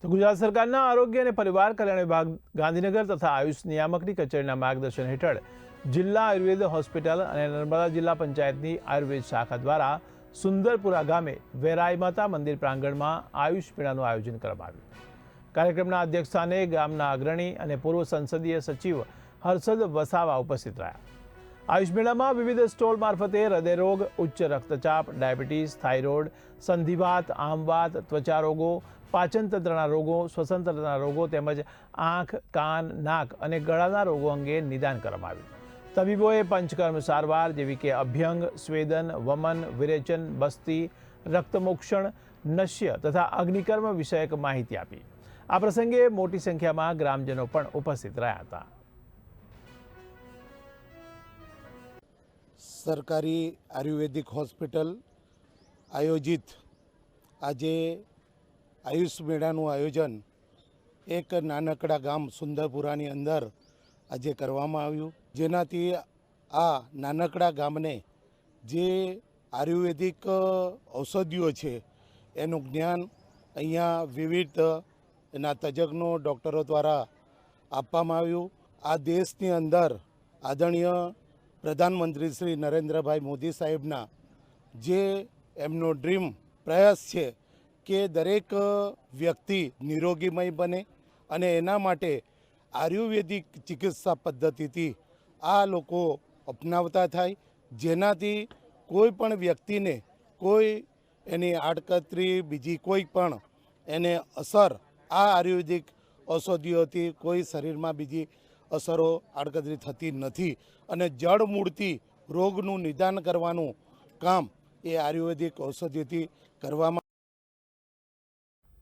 તો ગુજરાત સરકારના આરોગ્ય અને પરિવાર કલ્યાણ વિભાગ ગાંધીનગર તથા આયુષ નિયામકની કચેરીના માર્ગદર્શન હેઠળ જિલ્લા આયુર્વેદ હોસ્પિટલ અને નર્મદા જિલ્લા પંચાયતની આયુર્વેદ શાખા દ્વારા સુંદરપુરા ગામે વેરાઈ માતા મંદિર પ્રાંગણમાં આયુષ મેળાનું આયોજન કરવામાં આવ્યું। કાર્યક્રમના અધ્યક્ષસ્થાને ગામના અગ્રણી અને પૂર્વ સંસદીય સચિવ હર્ષદ વસાવા ઉપસ્થિત રહ્યા। આયુષ મેળામાં વિવિધ સ્ટોલ મારફતે હૃદયરોગ, ઉચ્ચ રક્તચાપ, ડાયાબિટીસ, થાઇરોઇડ, સંધિવાત, આમવાત, ત્વચા રોગો, પાચનતંત્રના રોગો, શ્વસનતંત્રના રોગો તેમજ આંખ, કાન, નાક અને ગળાના રોગો અંગે નિદાન કરવામાં આવ્યું। તબીબોએ પંચકર્મ સારવાર જેવી કે અભ્યંગ, સ્વેદન, વમન, વિરેચન, બસ્તી, રક્તમોક્ષણ, નશ્ય તથા અગ્નિકર્મ વિષયક માહિતી આપી। આ પ્રસંગે મોટી સંખ્યામાં ગ્રામજનો પણ ઉપસ્થિત રહ્યા હતા। સરકારી આયુર્વેદિક હોસ્પિટલ આયોજિત આજે આયુષ મેળાનું આયોજન એક નાનકડા ગામ સુંદરપુરાની અંદર આજે કરવામાં આવ્યું, જેનાથી આ નાનકડા ગામને જે આયુર્વેદિક ઔષધિઓ છે એનું જ્ઞાન અહીંયા વિવિધ એના તજજ્ઞો ડૉક્ટરો દ્વારા આપવામાં આવ્યું। આ દેશની અંદર આદરણીય પ્રધાનમંત્રી શ્રી નરેન્દ્રભાઈ મોદી સાહેબના જે એમનો ડ્રીમ પ્રયાસ છે કે દરેક વ્યક્તિ નિરોગીમય બને અને એના માટે આયુર્વેદિક ચિકિત્સા પદ્ધતિથી આ લોકો અપનાવતા થાય, જેનાથી કોઈ પણ વ્યક્તિને કોઈ એની આડકતરી બીજી કોઈ પણ એને અસર આ આયુર્વેદિક ઔષધિઓથી કોઈ શરીરમાં બીજી અસરો આડકતરી થતી નથી અને જડમૂળથી રોગનું નિદાન કરવાનું કામ એ આયુર્વેદિક ઔષધિથી કરવામાં